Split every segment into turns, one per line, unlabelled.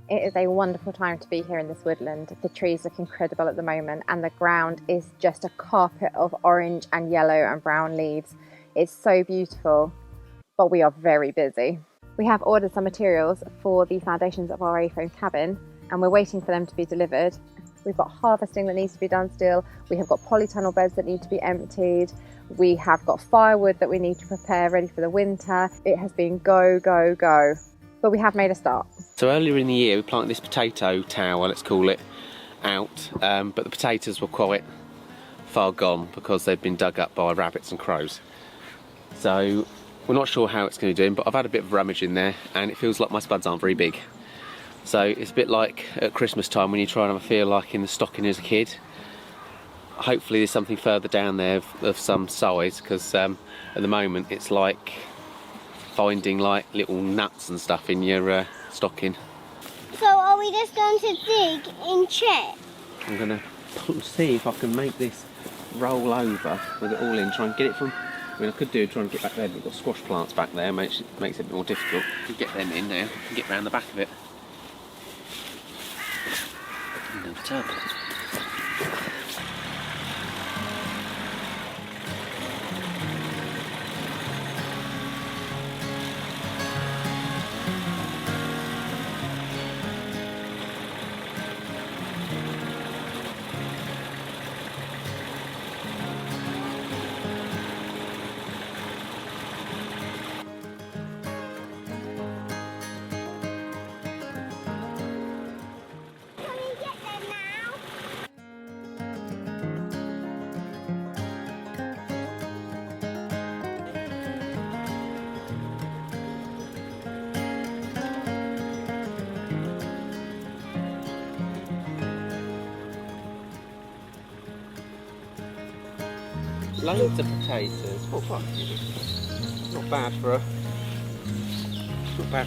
It is a wonderful time to be here in this woodland. The trees look incredible at the moment and the ground is just a carpet of orange and yellow and brown leaves. It's so beautiful, but we are very busy. We have ordered some materials for the foundations of our A-frame cabin and we're waiting for them to be delivered. We've got harvesting that needs to be done still. We have got polytunnel beds that need to be emptied. We have got firewood that we need to prepare ready for the winter. It has been go, go, go. But we have made a start.
So earlier in the year we planted this potato tower, let's call it, out, but the potatoes were quite far gone because they've been dug up by rabbits and crows. So we're not sure how it's going to do, but I've had a bit of rummage in there and it feels like my spuds aren't very big. So it's a bit like at Christmas time when you try and have a feel like in the stocking as a kid. Hopefully there's something further down there of some size, because at the moment it's like finding like little nuts and stuff in your stocking.
So are we just going to dig and check?
I'm going to see if I can make this roll over with it all in, try and get it from, I mean I could do try and get back there, but we've got squash plants back there, makes it a bit more difficult. To get them in now, and get round the back of it. In the tub. Loads of potatoes. What fuck? Not bad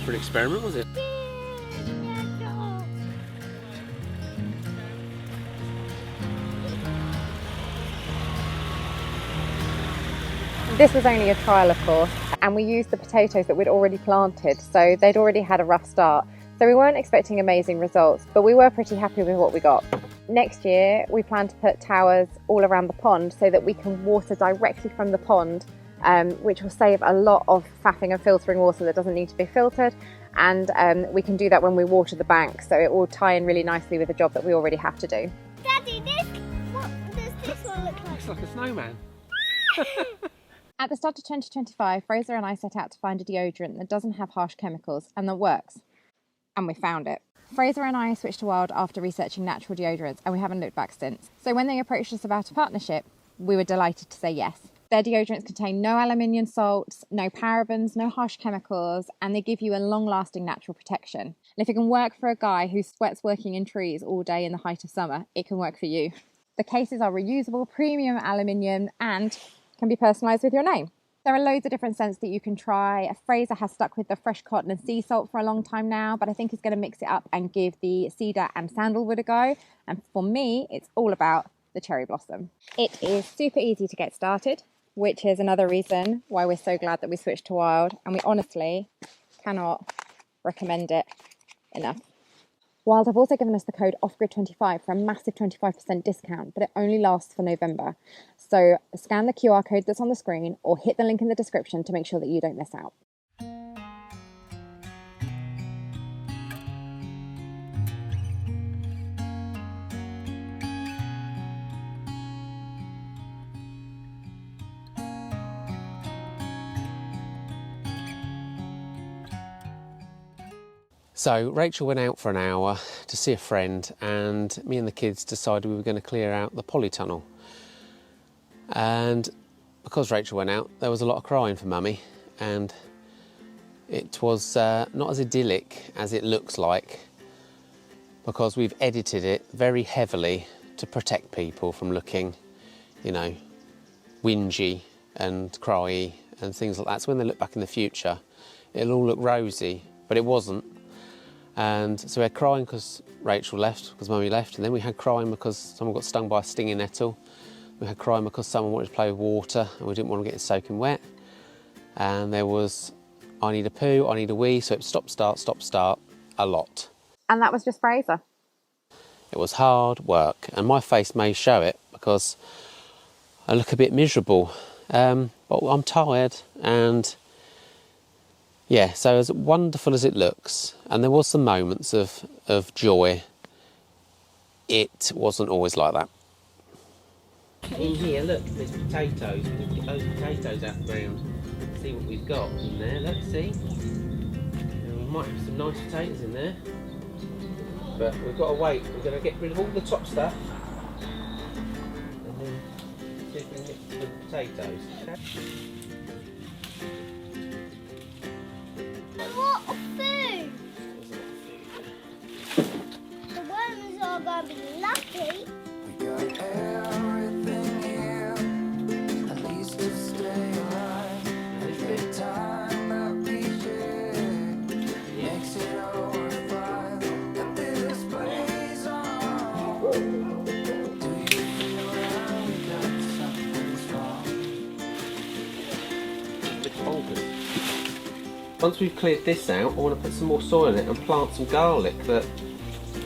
for an experiment, was it?
This was only a trial, of course, and we used the potatoes that we'd already planted, so they'd already had a rough start. So we weren't expecting amazing results, but we were pretty happy with what we got. Next year, we plan to put towers all around the pond so that we can water directly from the pond, which will save a lot of faffing and filtering water that doesn't need to be filtered. And we can do that when we water the bank, so it will tie in really nicely with the job that we already have to do.
Daddy, what does this one look like?
Looks like a snowman.
At the start of 2025, Fraser and I set out to find a deodorant that doesn't have harsh chemicals and that works. And we found it. Fraser and I switched to Wild after researching natural deodorants and we haven't looked back since. So when they approached us about a partnership, we were delighted to say yes. Their deodorants contain no aluminium salts, no parabens, no harsh chemicals, and they give you a long-lasting natural protection. And if it can work for a guy who sweats working in trees all day in the height of summer, it can work for you. The cases are reusable, premium aluminium, and can be personalised with your name. There are loads of different scents that you can try. Fraser has stuck with the fresh cotton and sea salt for a long time now, but I think he's going to mix it up and give the cedar and sandalwood a go. And for me, it's all about the cherry blossom. It is super easy to get started, which is another reason why we're so glad that we switched to Wild, and we honestly cannot recommend it enough. Wild have also given us the code OFFGRID25 for a massive 25% discount, but it only lasts for November. So scan the QR code that's on the screen or hit the link in the description to make sure that you don't miss out.
So Rachel went out for an hour to see a friend and me and the kids decided we were going to clear out the polytunnel. And because Rachel went out, there was a lot of crying for Mummy, and it was not as idyllic as it looks like, because we've edited it very heavily to protect people from looking, you know, whingy and cryy and things like that. So when they look back in the future, it'll all look rosy, but it wasn't. And so we had crying because Rachel left, because Mummy left, and then we had crying because someone got stung by a stinging nettle. We had crying because someone wanted to play with water and we didn't want to get it soaking wet. And there was, I need a poo, I need a wee, so it stop, start, a lot.
And that was just Fraser.
It was hard work, and my face may show it because I look a bit miserable. But I'm tired, and yeah, so as wonderful as it looks, and there was some moments of joy, it wasn't always like that. In here, look, there's potatoes. We can get those potatoes out the ground. See what we've got in there. Let's see. And we might have some nice potatoes in there. But we've got to wait. We're going to get rid of all the top stuff. And then see if we can get the potatoes.
What food? The worms are going to be lucky.
We got everything here, at least to stay alive. The time that we share makes it all worthwhile. That this plays on. Do you feel like we got something strong?
It's bonkers. Once we've cleared this out, I want to put some more soil in it and plant some garlic that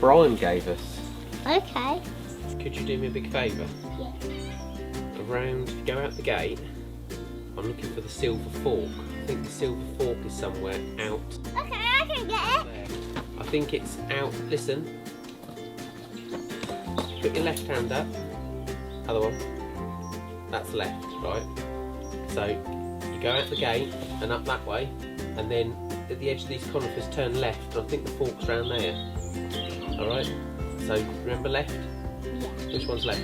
Brian gave us.
Okay.
Could you do me a big favour?
Yeah.
Around, if you go out the gate, I'm looking for the silver fork. I think the silver fork is somewhere out
Okay, I can get it.
there. I think it's out, listen. Put your left hand up. Other one. That's left, right? So, you go out the gate and up that way, and then at the edge of these conifers turn left, and I think the fork's round there. Alright? So, remember left?
Yeah.
Which one's left?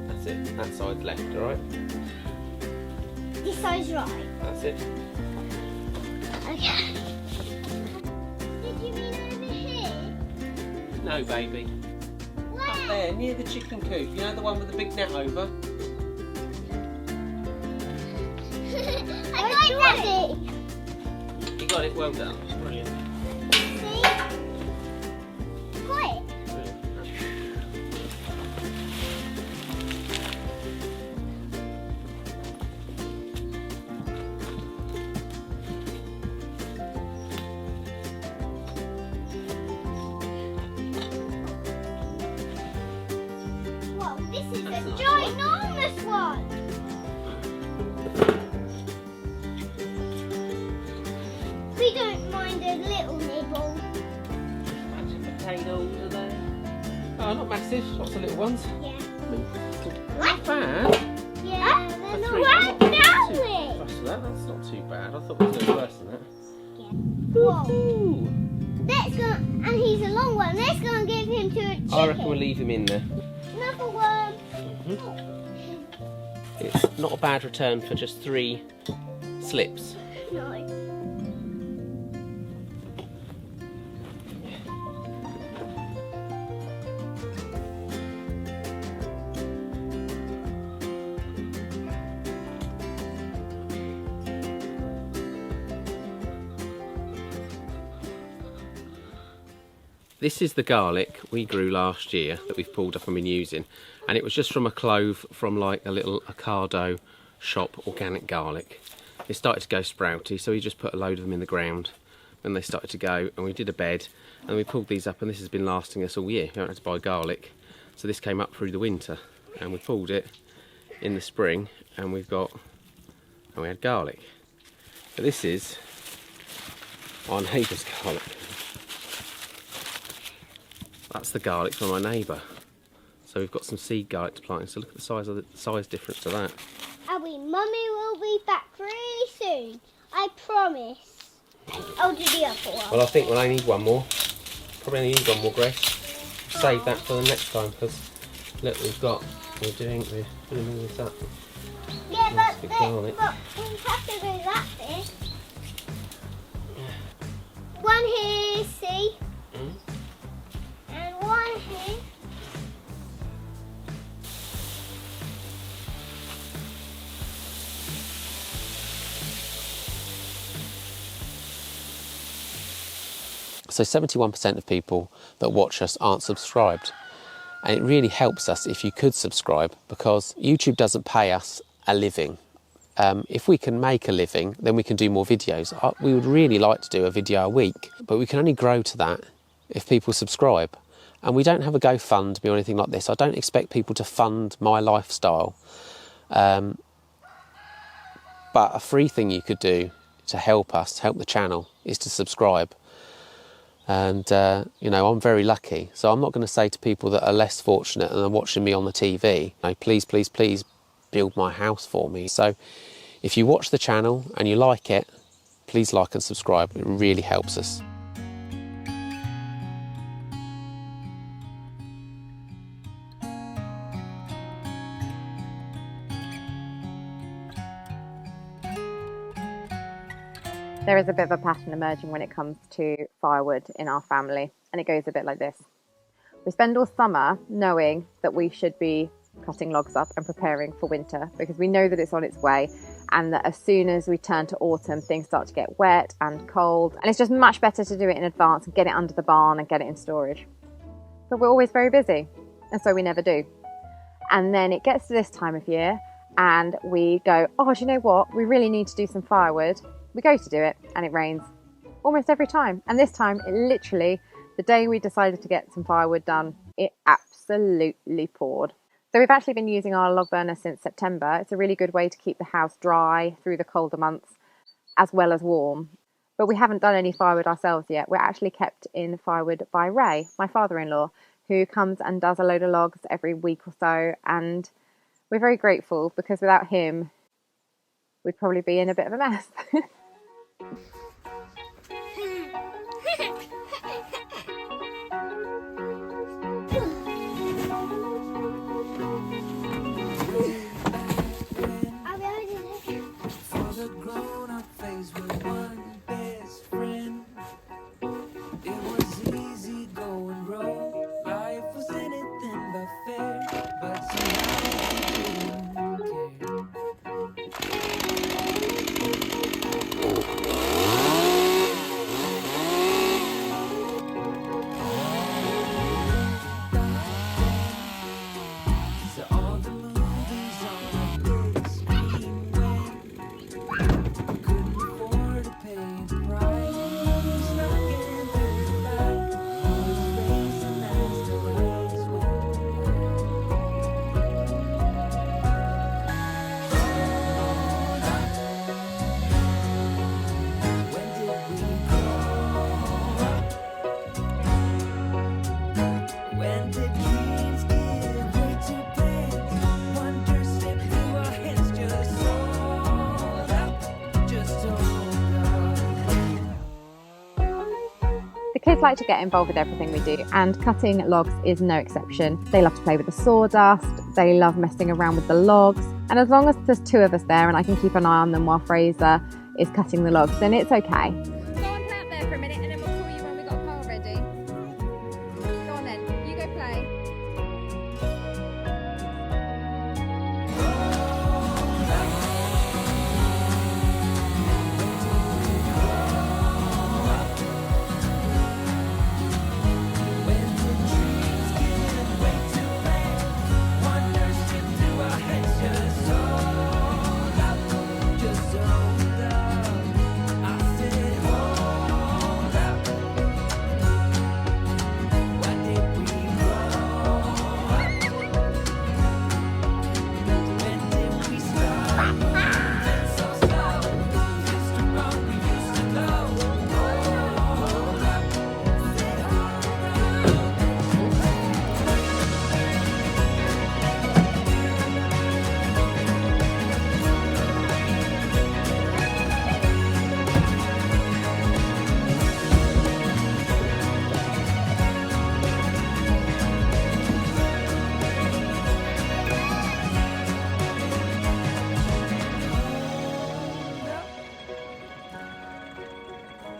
That's it. That side's left, alright?
This side's right.
That's it.
Okay. Did you mean over here?
No, baby.
Where?
Up there, near the chicken coop. You know the one with the big net over?
I got it.
You got it, well done. Brilliant.
See? Got it. Whoa, this is a ginormous one. We don't mind a little nibble.
Magic potatoes are there. Oh, not massive. Lots of little ones.
Yeah.
Not bad.
Yeah,
For
they're not
three,
right
I'm not too
down it.
fussed with that. That's not too bad. I thought it was a little worse than that.
Whoa.
Ooh.
Let's go, and he's a long one. Let's go and give him to a chicken.
I reckon we'll leave him in there.
Another one.
It's not a bad return for just 3 slips.
No.
This is the garlic we grew last year that we've pulled up and been using, and it was just from a clove from like a little Ocado shop organic garlic. It started to go sprouty, so we just put a load of them in the ground when they started to go, and we did a bed and we pulled these up, and this has been lasting us all year. We haven't had to buy garlic, so this came up through the winter, and we pulled it in the spring, and we had garlic. But this is our neighbour's garlic. That's the garlic from my neighbour. So we've got some seed garlic to plant. So look at the size difference to that.
Abby, Mummy will be back really soon. I promise. I'll do the other one.
Well, I think we'll only need one more. Probably only need one more, Grace. Save that for the next time, because look, we're putting all this up.
Yeah,
Nice
but
big
we
garlic.
have to do that bit. One here, see? And one here.
So 71% of people that watch us aren't subscribed. And it really helps us if you could subscribe, because YouTube doesn't pay us a living. if we can make a living, then we can do more videos. We would really like to do a video a week, but we can only grow to that if people subscribe. And we don't have a GoFundMe or anything like this. I don't expect people to fund my lifestyle. But a free thing you could do to help us, help the channel, is to subscribe. And, you know, I'm very lucky. So I'm not going to say to people that are less fortunate and are watching me on the TV, you know, please, please, please build my house for me. So if you watch the channel and you like it, please like and subscribe. It really helps us.
There is a bit of a pattern emerging when it comes to firewood in our family, and it goes a bit like this. We spend all summer knowing that we should be cutting logs up and preparing for winter because we know that it's on its way, and that as soon as we turn to autumn, things start to get wet and cold, and it's just much better to do it in advance and get it under the barn and get it in storage. But we're always very busy, and so we never do. And then it gets to this time of year, and we go, oh, do you know what? We really need to do some firewood. We go to do it and it rains almost every time. And this time, it literally, the day we decided to get some firewood done, it absolutely poured. So we've actually been using our log burner since September. It's a really good way to keep the house dry through the colder months as well as warm. But we haven't done any firewood ourselves yet. We're actually kept in firewood by Ray, my father-in-law, who comes and does a load of logs every week or so. And we're very grateful because without him, we'd probably be in a bit of a mess.
For the grown-up phase with one best friend, it was easy going wrong. Life was anything but fair, but somehow we didn't care. So all the movies on the big screen went. Couldn't afford to pay the price. Snuck in through the back. Was racing as the rails went. When did we grow up? When did dreams give way to plans? Wonder slip through our hands, just hold up, just hold up.
The kids like to get involved with everything we do, and cutting logs is no exception. They love to play with the sawdust, they love messing around with the logs, and as long as there's two of us there and I can keep an eye on them while Fraser is cutting the logs, then it's okay. Go on, play out there for a minute and then we'll call you when we've got a pole ready. Go on then, you go play.
When did dreams give way to plans? Wonder slip through our hands, just hold up, just hold up. I said hold up. When did we grow up? When did we start moving so slow? Just the road we used to go. Hold up, said hold up.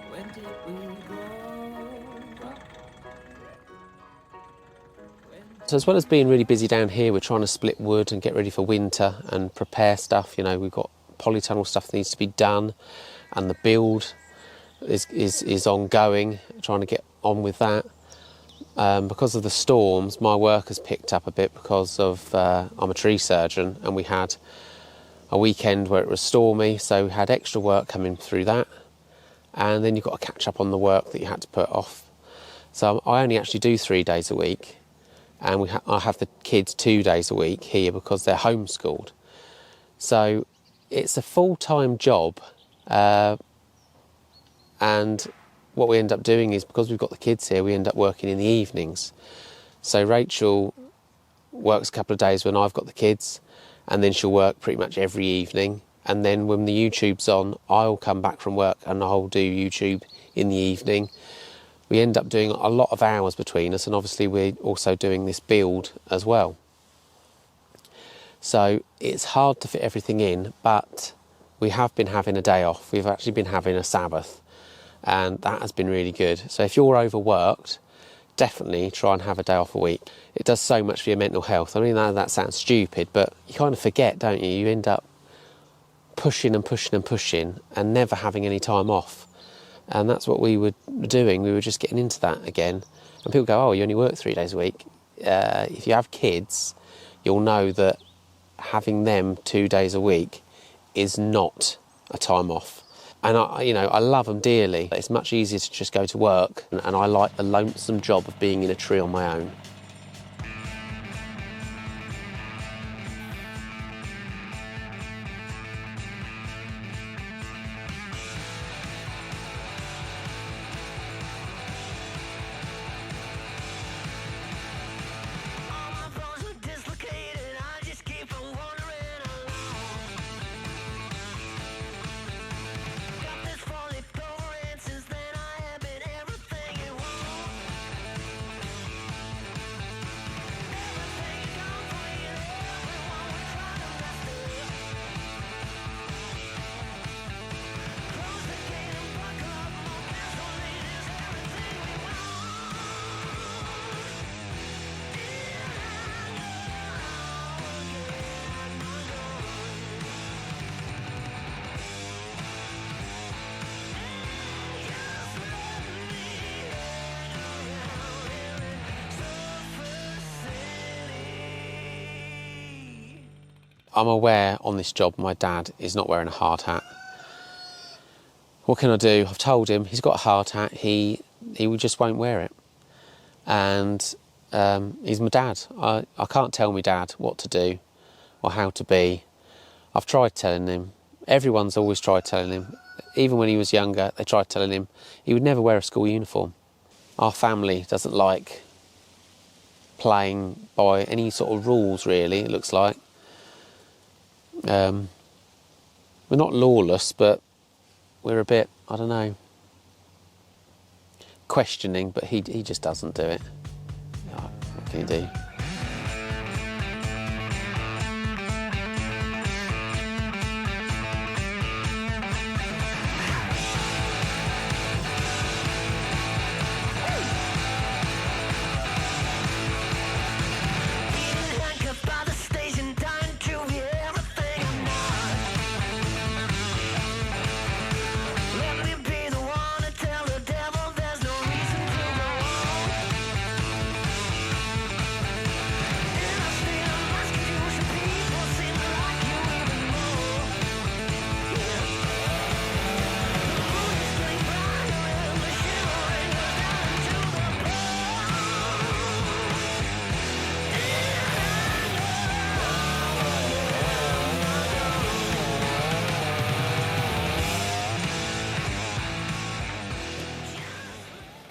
When did we grow up?
So as well as being really busy down here, we're trying to split wood and get ready for winter and prepare stuff. You know, we've got polytunnel stuff that needs to be done, and the build is ongoing, trying to get on with that. Because of the storms, my work has picked up a bit because of I'm a tree surgeon, and we had a weekend where it was stormy, so we had extra work coming through that, and then you've got to catch up on the work that you had to put off. So I only actually do 3 days a week, and I have the kids 2 days a week here because they're homeschooled. So it's a full-time job, and what we end up doing is, because we've got the kids here, we end up working in the evenings. So Rachael works a couple of days when I've got the kids, and then she'll work pretty much every evening. And then when the YouTube's on, I'll come back from work and I'll do YouTube in the evening. We end up doing a lot of hours between us, and obviously we're also doing this build as well. So it's hard to fit everything in, but we have been having a day off. We've actually been having a Sabbath, and that has been really good. So if you're overworked, definitely try and have a day off a week. It does so much for your mental health. I mean, that sounds stupid, but you kind of forget, don't you? You end up pushing and pushing and pushing and never having any time off. And that's what we were doing. We were just getting into that again. And people go, oh, you only work 3 days a week. If you have kids, you'll know that having them 2 days a week is not a time off. And I love them dearly. It's much easier to just go to work, and I like the lonesome job of being in a tree on my own. I'm aware on this job my dad is not wearing a hard hat. What can I do? I've told him he's got a hard hat, he just won't wear it. And he's my dad. I can't tell my dad what to do or how to be. I've tried telling him. Everyone's always tried telling him. Even when he was younger, they tried telling him he would never wear a school uniform. Our family doesn't like playing by any sort of rules, really, it looks like. We're not lawless, but we're a bit, I don't know, questioning, but he just doesn't do it. What can you do?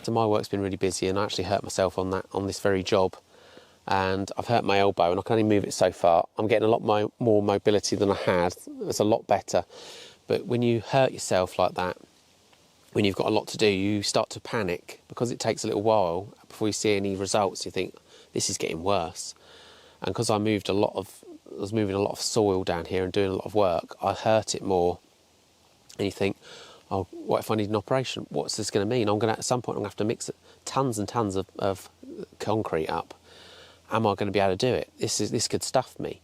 So my work's been really busy, and I actually hurt myself on this very job, and I've hurt my elbow, and I can only move it so far. I'm getting a lot more mobility than I had. It's a lot better. But when you hurt yourself like that, when you've got a lot to do, you start to panic because it takes a little while before you see any results. You think, this is getting worse. And because I was moving a lot of soil down here and doing a lot of work, I hurt it more. And you think, oh, what if I need an operation? What's this going to mean? At some point, I'm going to have to mix tons and tons of concrete up. Am I going to be able to do it? This could stuff me.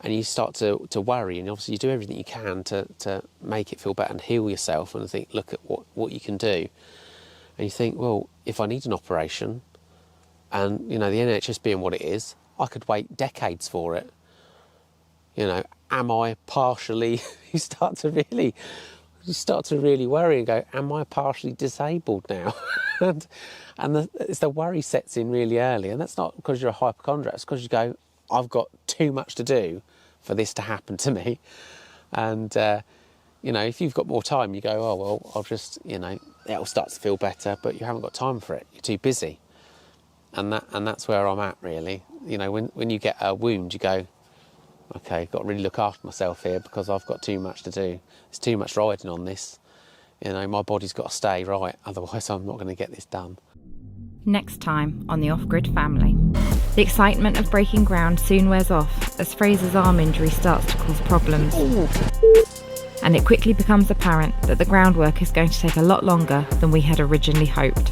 And you start to worry, and obviously you do everything you can to make it feel better and heal yourself, and think, look at what you can do. And you think, well, if I need an operation, and the NHS being what it is, I could wait decades for it. am I partially, you start to really worry and go, am I partially disabled now? it's the worry sets in really early, and that's not because you're a hypochondriac, it's because you go, I've got too much to do for this to happen to me. And you know, if you've got more time, you go, oh well, I'll just, you know, it'll start to feel better, but you haven't got time for it, you're too busy. And that's where I'm at, really. You know, when you get a wound, you go, okay, got to really look after myself here because I've got too much to do. There's too much riding on this. You know, my body's got to stay right, otherwise I'm not going to get this done.
Next time on the Off-Grid Family. The excitement of breaking ground soon wears off as Fraser's arm injury starts to cause problems. And it quickly becomes apparent that the groundwork is going to take a lot longer than we had originally hoped.